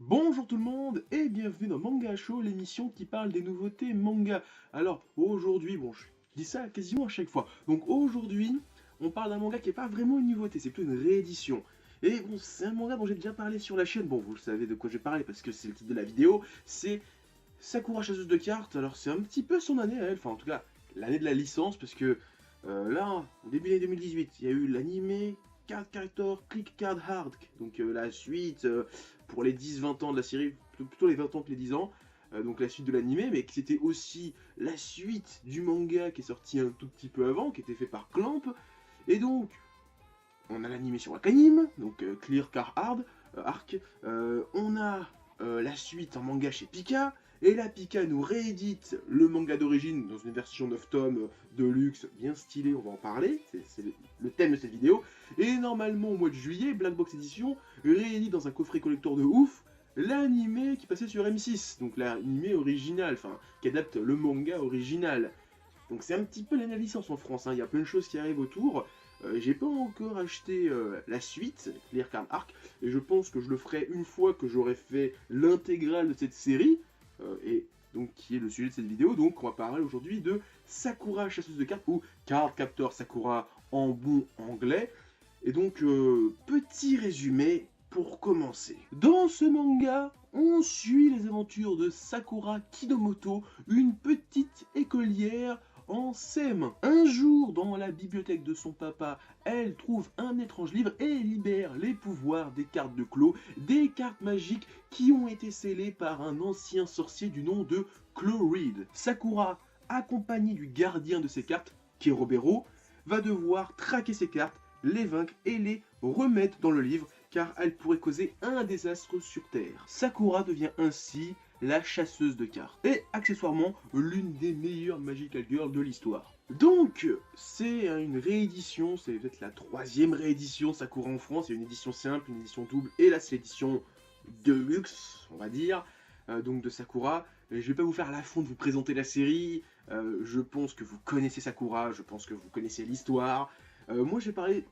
Bonjour tout le monde et bienvenue dans Manga Show, l'émission qui parle des nouveautés manga. Alors aujourd'hui, bon, je dis ça quasiment à chaque fois. Donc aujourd'hui, on parle d'un manga qui n'est pas vraiment une nouveauté, c'est plutôt une réédition. Et bon, c'est un manga dont j'ai déjà parlé sur la chaîne. Bon, vous le savez de quoi je parle parce que c'est le titre de la vidéo. C'est Sakura chasseuse de cartes. Alors c'est un petit peu son année à elle, enfin en tout cas l'année de la licence parce que là, au début de l'année 2018, il y a eu l'animé Card Character Click Card Hard, donc la suite pour les 10-20 ans de la série, plutôt les 20 ans que les 10 ans, donc la suite de l'animé, mais qui c'était aussi la suite du manga qui est sorti un tout petit peu avant, qui était fait par Clamp, et donc on a l'animé sur Wakanim, donc Clear Car Hard, Arc, on a la suite en manga chez Pika, et là Pika nous réédite le manga d'origine dans une version 9 tomes de luxe bien stylée, on va en parler, c'est le thème de cette vidéo, et normalement au mois de juillet, Black Box Edition réédite dans un coffret collector de ouf l'animé qui passait sur M6, donc l'animé original, enfin qui adapte le manga original. Donc c'est un petit peu la licence en France, hein. Il y a plein de choses qui arrivent autour. J'ai pas encore acheté la suite, Clear Card Arc, et je pense que je le ferai une fois que j'aurai fait l'intégrale de cette série, et donc qui est le sujet de cette vidéo. Donc on va parler aujourd'hui de Sakura chasseuse de cartes, ou Card Captor Sakura en bon anglais. Et donc, petit résumé pour commencer. Dans ce manga, on suit les aventures de Sakura Kidomoto, une petite écolière en CM1. Un jour, dans la bibliothèque de son papa, elle trouve un étrange livre et libère les pouvoirs des cartes de Clo, des cartes magiques qui ont été scellées par un ancien sorcier du nom de Clo Reed. Sakura, accompagnée du gardien de ces cartes, Kerobero, va devoir traquer ces cartes, les vaincre et les remettre dans le livre, car elle pourrait causer un désastre sur Terre. Sakura devient ainsi la chasseuse de cartes, et accessoirement l'une des meilleures Magical Girls de l'histoire. Donc, c'est une réédition, c'est peut-être la troisième réédition Sakura en France, il y a une édition simple, une édition double, et là c'est l'édition deluxe, on va dire, donc de Sakura. Je vais pas vous faire l'affront de vous présenter la série, je pense que vous connaissez Sakura, je pense que vous connaissez l'histoire. Moi j'ai parlé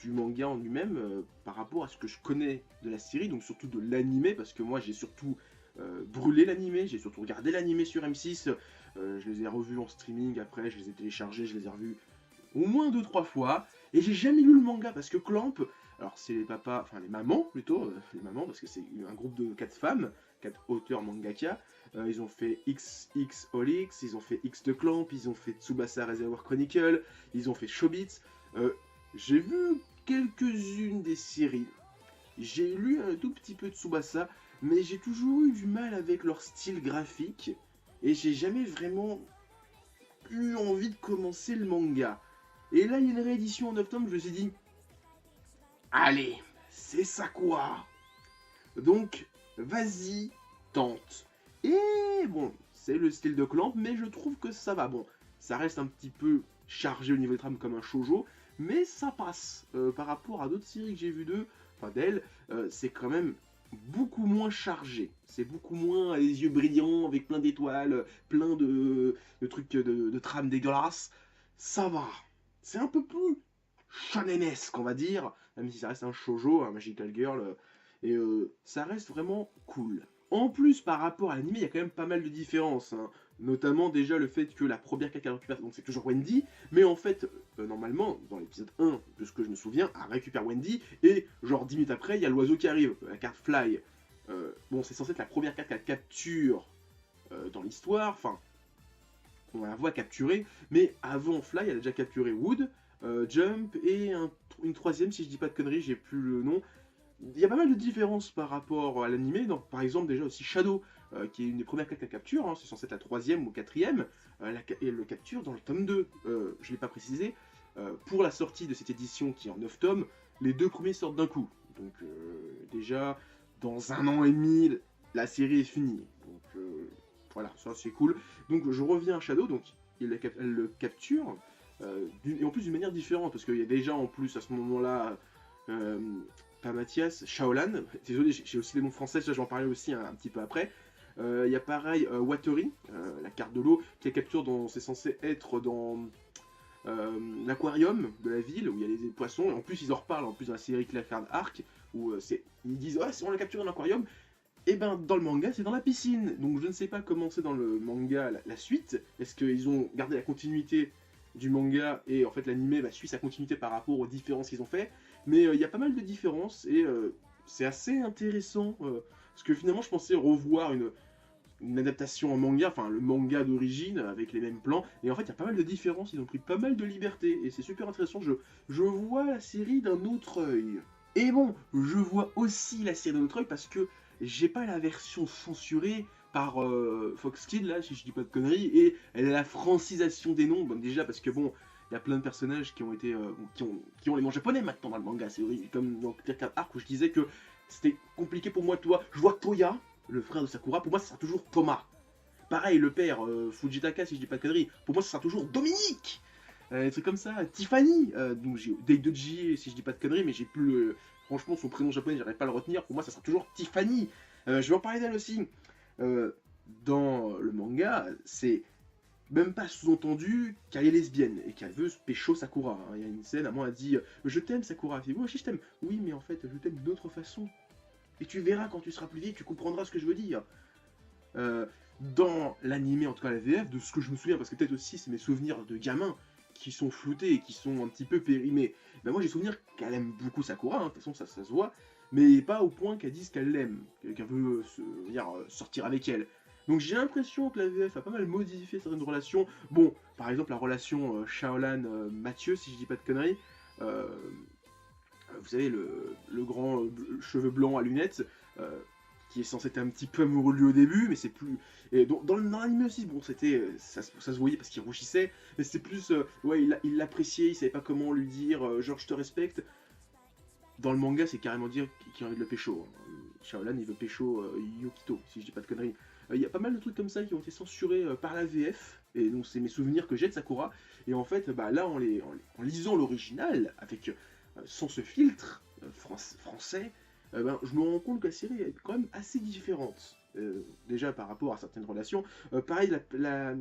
du manga en lui-même par rapport à ce que je connais de la série, donc surtout de l'animé, parce que moi j'ai surtout brûlé l'animé, j'ai surtout regardé l'animé sur M6, je les ai revus en streaming après, je les ai téléchargés, je les ai revus au moins 2-3 fois, et j'ai jamais lu le manga parce que Clamp, alors c'est les papas, enfin les mamans plutôt, les mamans parce que c'est un groupe de 4 femmes, 4 auteurs mangaka, ils ont fait XX All X, ils ont fait X de Clamp, ils ont fait Tsubasa Reservoir Chronicle, ils ont fait Shobits, j'ai vu quelques-unes des séries, j'ai lu un tout petit peu de Tsubasa, mais j'ai toujours eu du mal avec leur style graphique, et j'ai jamais vraiment eu envie de commencer le manga. Et là, il y a une réédition en 9 tomes, je me suis dit, allez, c'est Sakura. Donc, vas-y, tente. Et bon, c'est le style de Clamp, mais je trouve que ça va. Bon, ça reste un petit peu chargé au niveau des trames comme un shoujo, mais ça passe. Par rapport à d'autres séries que j'ai vues d'eux, enfin d'elle, c'est quand même beaucoup moins chargé. C'est beaucoup moins les yeux brillants avec plein d'étoiles, plein de trucs de trames dégueulasses. Ça va. C'est un peu plus shonenesque, on va dire, même si ça reste un shoujo, un magical girl, et ça reste vraiment cool. En plus, par rapport à l'anime, il y a quand même pas mal de différences, hein. Notamment déjà le fait que la première carte qu'elle récupère, donc c'est toujours Wendy, mais en fait, normalement, dans l'épisode 1, de ce que je me souviens, elle récupère Wendy, et genre 10 minutes après, il y a l'oiseau qui arrive, la carte Fly. Bon, c'est censé être la première carte qu'elle capture dans l'histoire, enfin, on la voit capturer, mais avant Fly, elle a déjà capturé Wood, Jump, et une troisième, si je dis pas de conneries, j'ai plus le nom. Il y a pas mal de différences par rapport à l'animé, donc par exemple déjà aussi Shadow, qui est une des premières cartes qu'elle capture, hein, c'est censé être la troisième ou quatrième, et elle le capture dans le tome 2, je ne l'ai pas précisé, pour la sortie de cette édition qui est en 9 tomes, les deux premiers sortent d'un coup, donc déjà dans un an et demi, la série est finie, donc voilà, ça c'est cool. Donc je reviens à Shadow, donc elle le capture, et en plus d'une manière différente, parce qu'il y a déjà en plus à ce moment-là, euh, pas Mathias, Shaolan, désolé j'ai aussi les noms français, ça je vais en parler aussi un petit peu après. Il y a pareil Watery, la carte de l'eau, qui est capture dans, c'est censé être dans l'aquarium de la ville, où il y a les poissons, et en plus ils en reparlent en plus dans la série Clear Card Arc, où ils disent ouais, c'est on l'a capturé dans l'aquarium, Et ben dans le manga c'est dans la piscine, donc je ne sais pas comment c'est dans le manga la suite, est-ce qu'ils ont gardé la continuité du manga et en fait l'anime suit sa continuité par rapport aux différences qu'ils ont fait, mais il y a pas mal de différences et c'est assez intéressant, parce que finalement je pensais revoir une adaptation en manga, enfin le manga d'origine avec les mêmes plans, et en fait il y a pas mal de différences, ils ont pris pas mal de liberté, et c'est super intéressant, je vois la série d'un autre œil. Et bon, je vois aussi la série d'un autre œil parce que j'ai pas la version censurée par Fox Kids, là, si je dis pas de conneries, et elle a la francisation des noms, bon déjà parce que bon, il y a plein de personnages qui ont été, qui ont les noms japonais maintenant dans le manga, c'est horrible, comme dans Clear Card Arc où je disais que c'était compliqué pour moi, toi, je vois Toya, le frère de Sakura, pour moi ça sera toujours Thomas. Pareil, le père, Fujitaka, si je dis pas de conneries, pour moi ça sera toujours Dominique. Des trucs comme ça, Tiffany, donc j'ai Deidoji, si je dis pas de conneries, mais j'ai plus franchement son prénom japonais, j'arrive pas à le retenir, pour moi ça sera toujours Tiffany. Je vais en parler d'elle aussi. Dans le manga, c'est même pas sous-entendu qu'elle est lesbienne et qu'elle veut pécho Sakura. Il y a une scène, à moi, elle dit je t'aime Sakura, elle fait moi aussi je t'aime. Oui, mais en fait, je t'aime d'une autre façon. Et tu verras quand tu seras plus vieille, tu comprendras ce que je veux dire. Dans l'anime, en tout cas la VF, de ce que je me souviens, parce que peut-être aussi c'est mes souvenirs de gamin qui sont floutés et qui sont un petit peu périmés. Ben moi j'ai souvenir qu'elle aime beaucoup Sakura, de toute façon ça se voit, mais pas au point qu'elle dise qu'elle l'aime, qu'elle veut sortir avec elle. Donc j'ai l'impression que la VF a pas mal modifié certaines relations. Bon, par exemple la relation Shaolan-Mathieu, si je dis pas de conneries, vous savez, le grand cheveux blancs à lunettes, qui est censé être un petit peu amoureux de lui au début, mais c'est plus... Et dans l'anime aussi, bon, c'était... Ça se voyait parce qu'il rougissait, mais c'était plus... ouais, il l'appréciait, il savait pas comment lui dire genre, je te respecte. Dans le manga, c'est carrément dire qu'il a envie de le pécho. Shaolan, il veut pécho Yukito, si je dis pas de conneries. Il y a pas mal de trucs comme ça qui ont été censurés par la VF, et donc c'est mes souvenirs que j'ai de Sakura. Et en fait, bah, là, en lisant l'original, avec sans ce filtre français, ben, je me rends compte que la série est quand même assez différente. Déjà par rapport à certaines relations. Pareil, la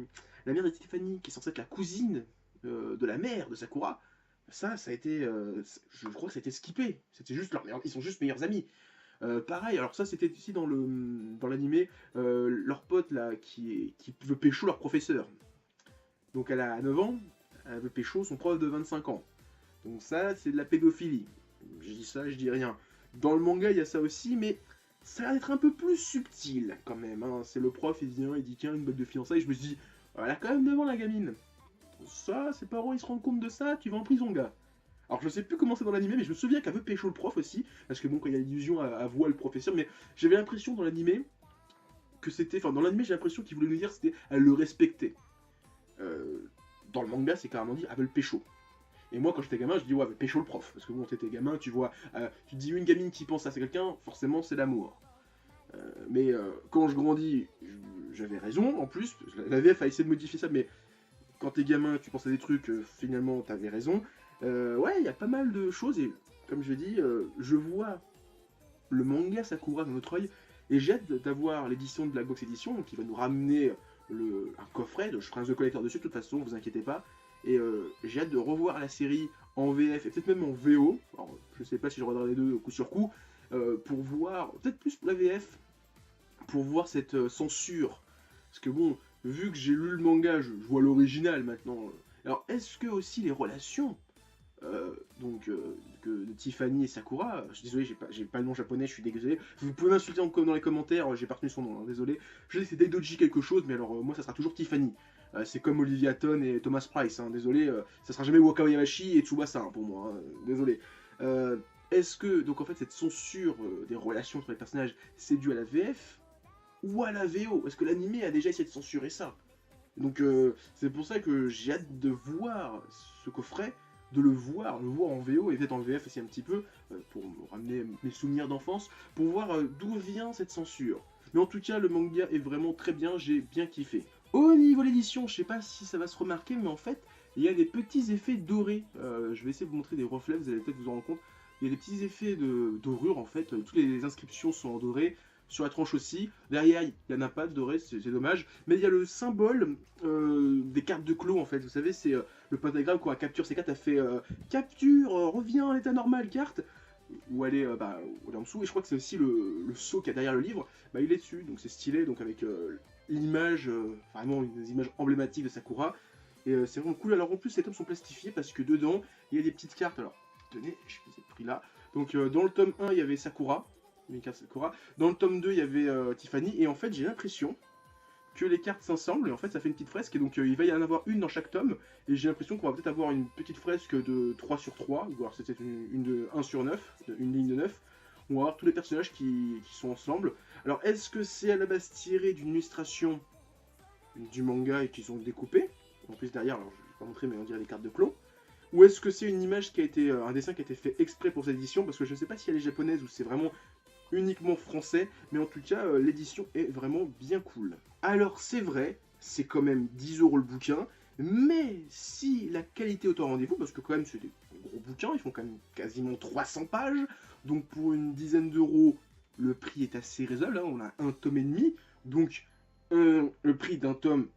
mère de Tiffany, qui est censée être la cousine de la mère de Sakura, ça a été... je crois que ça a été skippé. C'était juste ils sont juste meilleurs amis. Pareil, alors ça c'était ici dans l'animé, leur pote là qui veut pécho leur professeur. Donc elle a 9 ans, elle veut pécho son prof de 25 ans. Donc ça c'est de la pédophilie. Je dis ça, je dis rien. Dans le manga il y a ça aussi, mais ça a l'air d'être un peu plus subtil quand même. Hein. C'est le prof, il dit tiens une boîte de fiançailles, je me suis dit, elle a quand même 9 ans la gamine. Ça, ses parents ils se rendent compte de ça, tu vas en prison gars. Alors je sais plus comment c'est dans l'animé, mais je me souviens qu'elle veut pécho le prof aussi, parce que bon, quand il y a l'illusion à voir le professeur, mais j'avais l'impression dans l'animé que c'était, enfin dans l'animé j'ai l'impression qu'il voulait nous dire c'était elle le respectait. Dans le manga c'est carrément dit elle veut le pécho. Et moi quand j'étais gamin je dis ouais elle veut pécho le prof, parce que bon t'étais gamin, tu vois, tu dis une gamine qui pense à quelqu'un, forcément c'est l'amour. Mais quand je grandis, j'avais raison en plus, la VF a essayé de modifier ça, mais quand t'es gamin tu penses à des trucs, finalement t'avais raison. Ouais, il y a pas mal de choses, et comme je dis, je vois le manga Sakura dans notre œil, et j'ai hâte d'avoir l'édition de Black Box Edition, qui va nous ramener un coffret, je ferai un The Collector dessus, de toute façon, vous inquiétez pas, et j'ai hâte de revoir la série en VF, et peut-être même en VO, alors je sais pas si je regarderai les deux coup sur coup, pour voir, peut-être plus pour la VF, pour voir cette censure, parce que bon, vu que j'ai lu le manga, je vois l'original maintenant, alors est-ce que aussi les relations de Tiffany et Sakura, je suis désolé, j'ai pas le nom japonais, je suis désolé. Vous pouvez m'insulter dans les commentaires, j'ai pas retenu son nom, hein, désolé. Je sais que c'est Deidoji quelque chose, mais alors moi ça sera toujours Tiffany. C'est comme Olivia Ton et Thomas Price, hein, désolé, ça sera jamais Waka Yamashi et Tsubasa hein, pour moi, hein, désolé. Est-ce que, donc en fait, cette censure des relations entre les personnages, c'est dû à la VF ou à la VO? Est-ce que l'anime a déjà essayé de censurer ça? Donc c'est pour ça que j'ai hâte de voir ce coffret, de le voir en VO et peut-être en VF aussi un petit peu, pour me ramener mes souvenirs d'enfance, pour voir d'où vient cette censure. Mais en tout cas, le manga est vraiment très bien, j'ai bien kiffé. Au niveau de l'édition, je sais pas si ça va se remarquer, mais en fait, il y a des petits effets dorés. Je vais essayer de vous montrer des reflets, vous allez peut-être vous en rendre compte. Il y a des petits effets de dorure, en fait, toutes les inscriptions sont en doré. Sur la tranche aussi, derrière il n'y en a pas de doré, c'est dommage, mais il y a le symbole des cartes de clos en fait, vous savez, c'est le pentagramme quand la capture C4 a fait capture, reviens à l'état normal, carte. où elle est, où elle est en dessous, et je crois que c'est aussi le sceau qu'il y a derrière le livre, bah, il est dessus, donc c'est stylé, donc avec l'image, vraiment une des images emblématiques de Sakura, et c'est vraiment cool. Alors en plus les tomes sont plastifiés parce que dedans il y a des petites cartes, alors tenez, je les ai pris là, donc dans le tome 1 il y avait Sakura, une carte Sakura, dans le tome 2 il y avait Tiffany, et en fait j'ai l'impression que les cartes s'ensemblent, et en fait ça fait une petite fresque, et donc il va y en avoir une dans chaque tome, et j'ai l'impression qu'on va peut-être avoir une petite fresque de 3 sur 3, ou alors c'était une de 1 sur 9, une ligne de 9, on va avoir tous les personnages qui sont ensemble. Alors est-ce que c'est à la base tiré d'une illustration du manga et qu'ils ont découpé, en plus derrière, alors je vais pas montrer mais on dirait des cartes de clone, ou est-ce que c'est une image qui a été, un dessin qui a été fait exprès pour cette édition, parce que je ne sais pas si elle est japonaise ou c'est vraiment uniquement français, mais en tout cas, l'édition est vraiment bien cool. Alors c'est vrai, c'est quand même 10 € le bouquin, mais si la qualité est au rendez-vous, parce que quand même c'est des gros bouquins, ils font quand même quasiment 300 pages, donc pour une dizaine d'euros, le prix est assez raisonnable, hein, on a un tome et demi, donc le prix d'un tome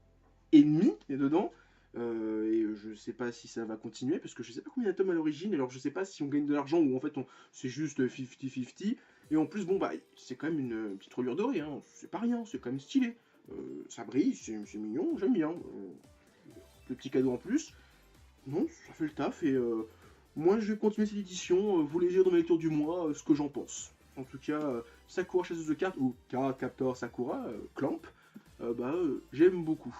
et demi est dedans, et je sais pas si ça va continuer, parce que je sais pas combien il y a de tomes à l'origine, alors je sais pas si on gagne de l'argent ou en fait c'est juste 50-50, et en plus bon bah c'est quand même une petite reliure dorée, hein. C'est pas rien, c'est quand même stylé, ça brille, c'est mignon, j'aime bien, le petit cadeau en plus, non, ça fait le taf, et moi je vais continuer cette édition, vous les direz dans ma lecture du mois ce que j'en pense. En tout cas, Sakura chasseuse de cartes, ou Card Captor Sakura, Clamp, j'aime beaucoup.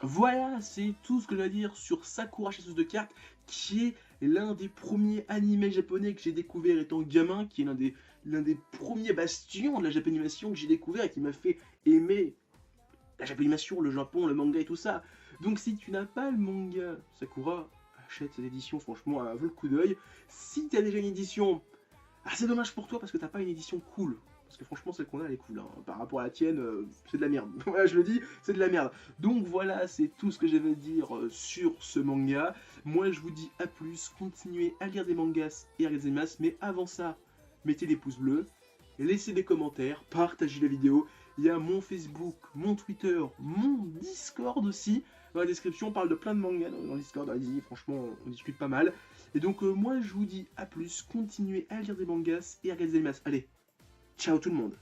Voilà, c'est tout ce que j'ai à dire sur Sakura chasseuse de cartes, qui est l'un des premiers animés japonais que j'ai découvert étant gamin, qui est l'un des premiers bastions de la japanimation que j'ai découvert et qui m'a fait aimer la japanimation, le Japon, le manga et tout ça. Donc si tu n'as pas le manga Sakura, achète cette édition, franchement, elle vaut le coup d'œil. Si tu as déjà une édition, c'est dommage pour toi parce que t'as pas une édition cool. Parce que franchement, celle qu'on a, elle est cool. Hein. Par rapport à la tienne, c'est de la merde. Voilà, je le dis, c'est de la merde. Donc voilà, c'est tout ce que j'avais à dire sur ce manga. Moi, je vous dis à plus. Continuez à lire des mangas et à regarder des masses. Mais avant ça, mettez des pouces bleus, laissez des commentaires, partagez la vidéo. Il y a mon Facebook, mon Twitter, mon Discord aussi. Dans la description, on parle de plein de mangas dans le Discord. Allez-y, franchement, on discute pas mal. Et donc, moi, je vous dis à plus. Continuez à lire des mangas et à regarder des masses. Allez, ciao tout le monde.